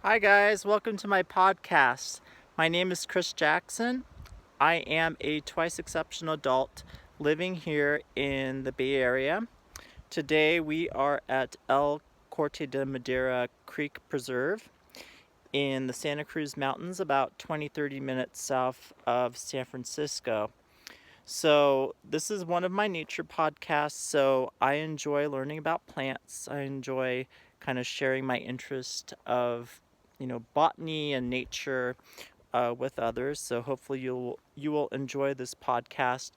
Hi guys, welcome to my podcast. My name is Chris Jackson. I am a twice exceptional adult living here in the Bay Area. Today we are at El Corte de Madera Creek Preserve in the Santa Cruz Mountains, about 20-30 minutes south of San Francisco. So this is one of my nature podcasts, so I enjoy learning about plants. I enjoy kind of sharing my interest of, botany and nature with others. So hopefully you will enjoy this podcast.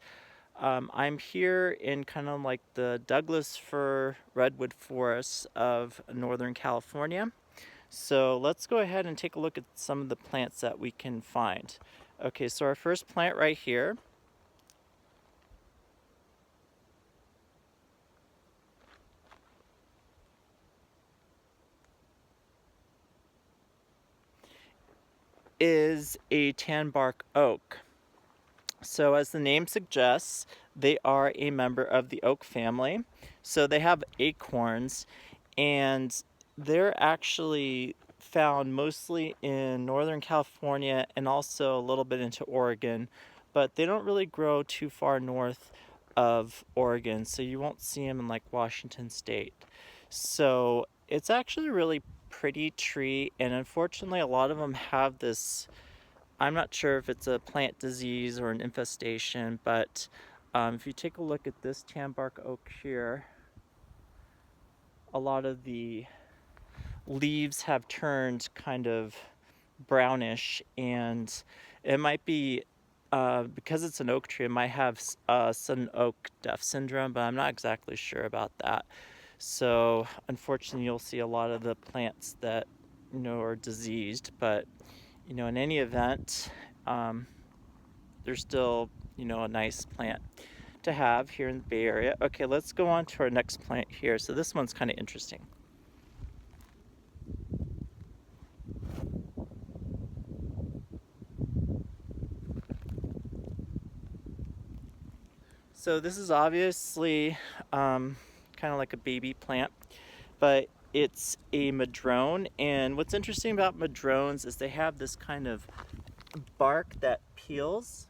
I'm here in kind of like the Douglas fir Redwood Forest of Northern California. So let's go ahead and take a look at some of the plants that we can find. Okay, so our first plant right here is a tan bark oak. So, as the name suggests, they are a member of the oak family. So, they have acorns, and they're actually found mostly in Northern California and also a little bit into Oregon, but they don't really grow too far north of Oregon, so you won't see them in like Washington State. So, it's actually a really pretty tree, and unfortunately, a lot of them have this. I'm not sure if it's a plant disease or an infestation, but if you take a look at this tan bark oak here, a lot of the leaves have turned kind of brownish, and it might be because it's an oak tree, it might have sudden oak death syndrome, but I'm not exactly sure about that. So unfortunately, you'll see a lot of the plants that are diseased, but in any event, um, they're still a nice plant to have here in the Bay Area. Okay, let's go on to our next plant here. So this one's kind of interesting. So this is obviously kind of like a baby plant, but it's a madrone. And what's interesting about madrones is they have this kind of bark that peels.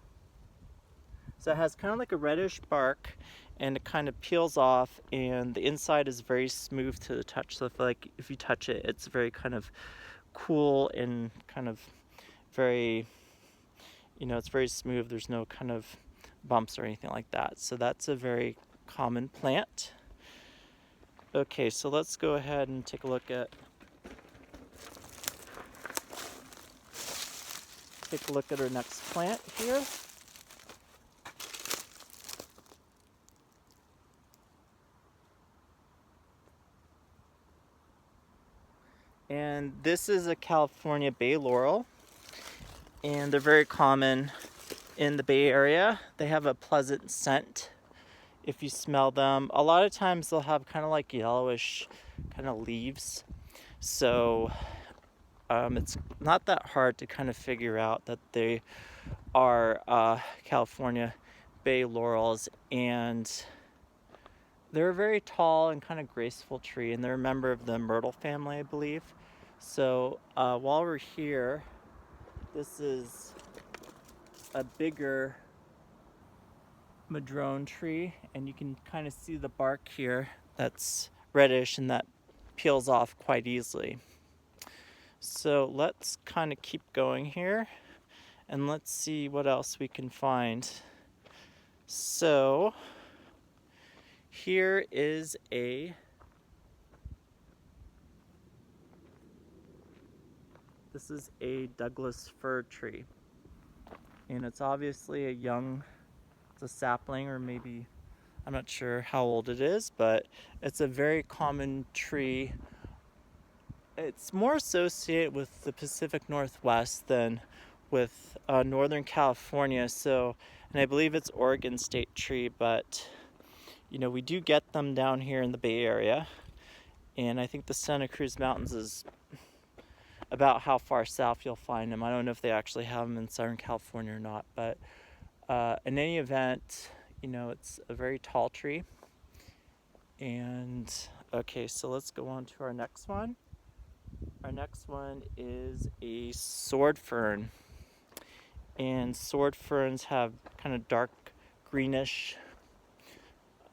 So it has kind of like a reddish bark, and it kind of peels off, and the inside is very smooth to the touch. So if you touch it, it's very kind of cool and kind of very, it's very smooth. There's no kind of bumps or anything like that. So that's a very common plant. Okay, so let's go ahead and take a look at our next plant here. And this is a California bay laurel, and they're very common in the Bay Area. They have a pleasant scent if you smell them. A lot of times they'll have kind of like yellowish kind of leaves. So it's not that hard to kind of figure out that they are California bay laurels, and they're a very tall and kind of graceful tree, and they're a member of the myrtle family, I believe. So while we're here, this is a bigger madrone tree, and you can kind of see the bark here that's reddish and that peels off quite easily. So let's kind of keep going here, and let's see what else we can find. So here is this is a Douglas fir tree, and it's obviously it's a sapling, or maybe I'm not sure how old it is, but it's a very common tree. It's more associated with the Pacific Northwest than with Northern California. So, and I believe it's Oregon state tree, but we do get them down here in the Bay Area. And I think the Santa Cruz Mountains is about how far south you'll find them. I don't know if they actually have them in Southern California or not, but in any event, it's a very tall tree. And okay, so let's go on to our next one. Our next one is a sword fern. And sword ferns have kind of dark greenish,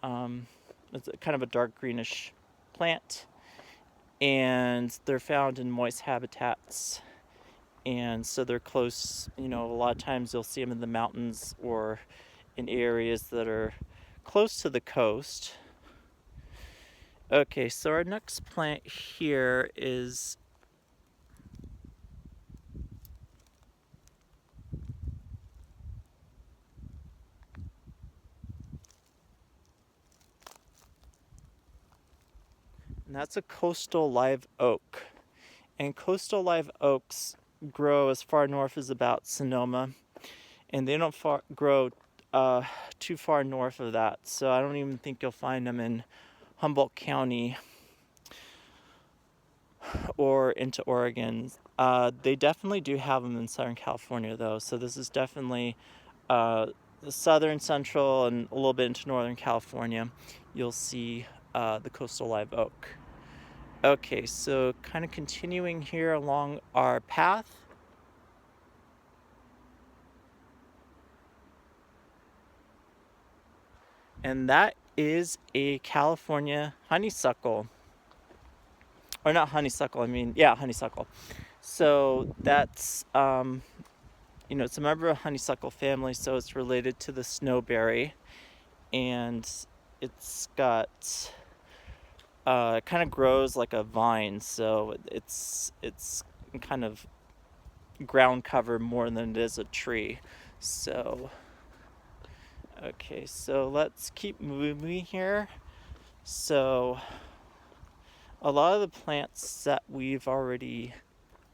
it's kind of a dark greenish plant. And they're found in moist habitats. And so they're close, a lot of times you'll see them in the mountains or in areas that are close to the coast. Okay, so our next plant here is and that's a coastal live oak. And coastal live oaks grow as far north as about Sonoma, and they don't grow too far north of that. So I don't even think you'll find them in Humboldt County or into Oregon. They definitely do have them in Southern California, though. So this is definitely the southern, central, and a little bit into Northern California. You'll see the coastal live oak. Okay, so kind of continuing here along our path. And that is a California honeysuckle. Or not honeysuckle, honeysuckle. So that's, it's a member of the honeysuckle family, so it's related to the snowberry. And it's got, it kind of grows like a vine, so it's kind of ground cover more than it is a tree. So, okay, so let's keep moving here. So, a lot of the plants that we've already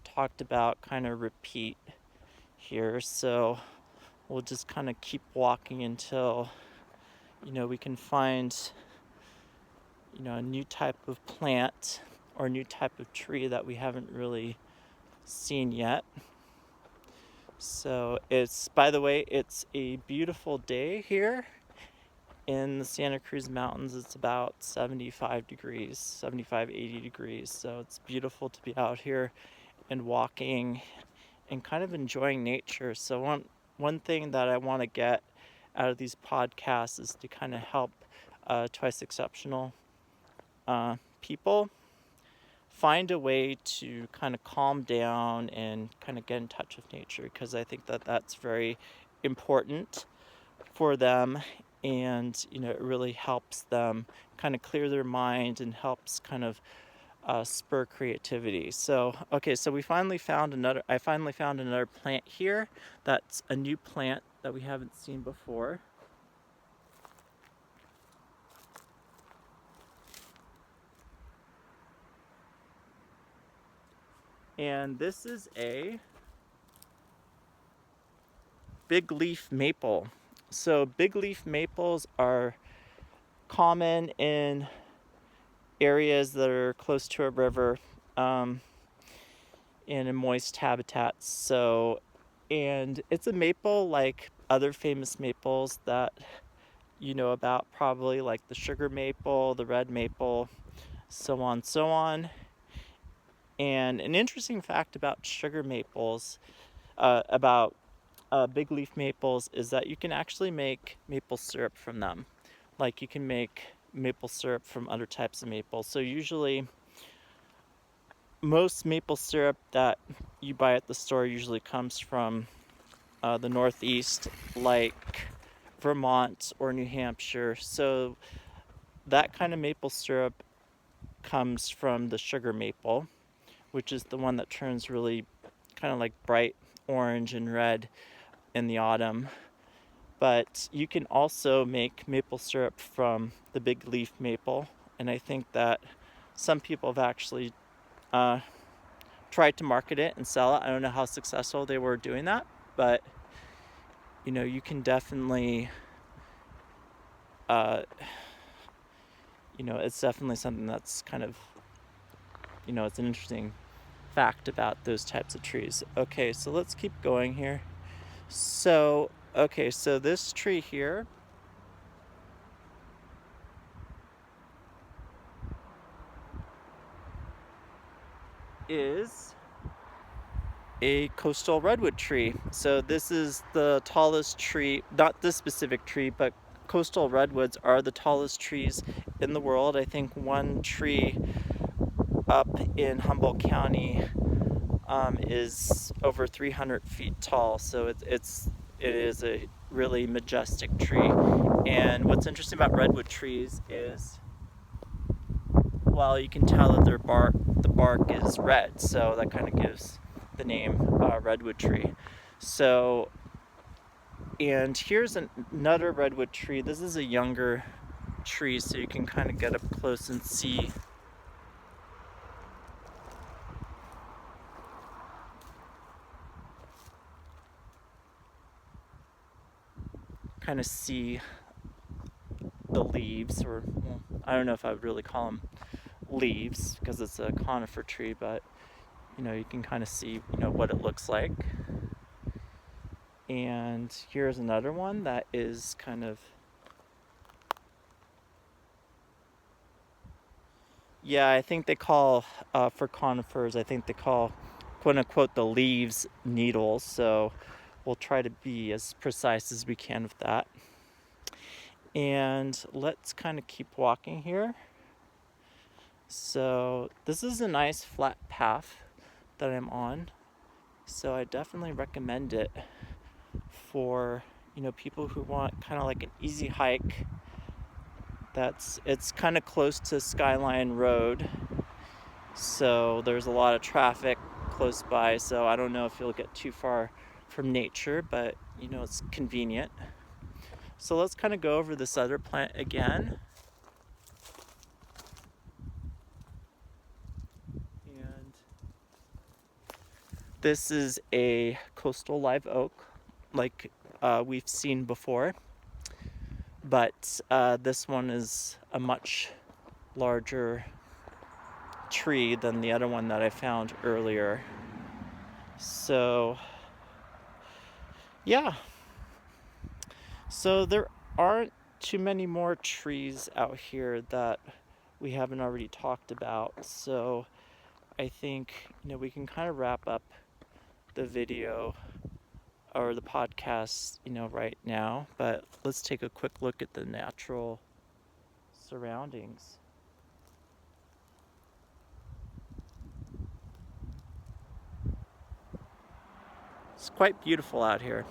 talked about kind of repeat here, so we'll just kind of keep walking until we can find a new type of plant or a new type of tree that we haven't really seen yet. So by the way, it's a beautiful day here in the Santa Cruz Mountains. It's about 75 degrees, 80 degrees. So it's beautiful to be out here and walking and kind of enjoying nature. So one thing that I want to get out of these podcasts is to kind of help Twice Exceptional people find a way to kind of calm down and kind of get in touch with nature, because I think that that's very important for them, and it really helps them kind of clear their mind and helps kind of spur creativity. So I finally found another plant here. That's a new plant that we haven't seen before. And this is a big leaf maple. So big leaf maples are common in areas that are close to a river, and in moist habitats. So, and it's a maple like other famous maples that you know about, probably like the sugar maple, the red maple, so on. And an interesting fact about sugar maples, about big leaf maples, is that you can actually make maple syrup from them. Like you can make maple syrup from other types of maple. So usually most maple syrup that you buy at the store usually comes from the Northeast, like Vermont or New Hampshire. So that kind of maple syrup comes from the sugar maple, which is the one that turns really kind of like bright orange and red in the autumn. But you can also make maple syrup from the big leaf maple, and I think that some people have actually tried to market it and sell it. I don't know how successful they were doing that, but you can definitely it's definitely something that's kind of it's an interesting fact about those types of trees. Okay, so let's keep going here. So this tree here, is a coastal redwood tree. So this is the tallest tree, not this specific tree, but coastal redwoods are the tallest trees in the world. I think one tree up in Humboldt County is over 300 feet tall. So it is a really majestic tree. And what's interesting about redwood trees is, well, you can tell that the bark is red, so that kind of gives the name redwood tree. So, and here's another redwood tree. This is a younger tree, so you can kind of get up close and see. Kind of see the leaves, or well, I don't know if I would really call them leaves because it's a conifer tree, but you can kind of see what it looks like. And here's another one that is kind of, yeah, I think they call for conifers, I think they call quote unquote the leaves needles, so we'll try to be as precise as we can with that. And let's kind of keep walking here. So this is a nice flat path that I'm on, so I definitely recommend it for people who want kind of like an easy hike. It's kind of close to Skyline Road, so there's a lot of traffic close by, so I don't know if you'll get too far from nature, but it's convenient. So let's kind of go over this other plant again. And this is a coastal live oak, like we've seen before, but this one is a much larger tree than the other one that I found earlier. So yeah, so there aren't too many more trees out here that we haven't already talked about, so I think we can kind of wrap up the video or the podcast right now, but let's take a quick look at the natural surroundings. It's quite beautiful out here.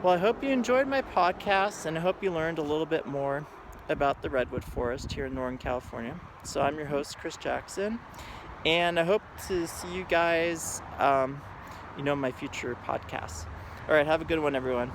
Well, I hope you enjoyed my podcast, and I hope you learned a little bit more about the Redwood Forest here in Northern California. So I'm your host, Chris Jackson, and I hope to see you guys, my future podcasts. All right, have a good one, everyone.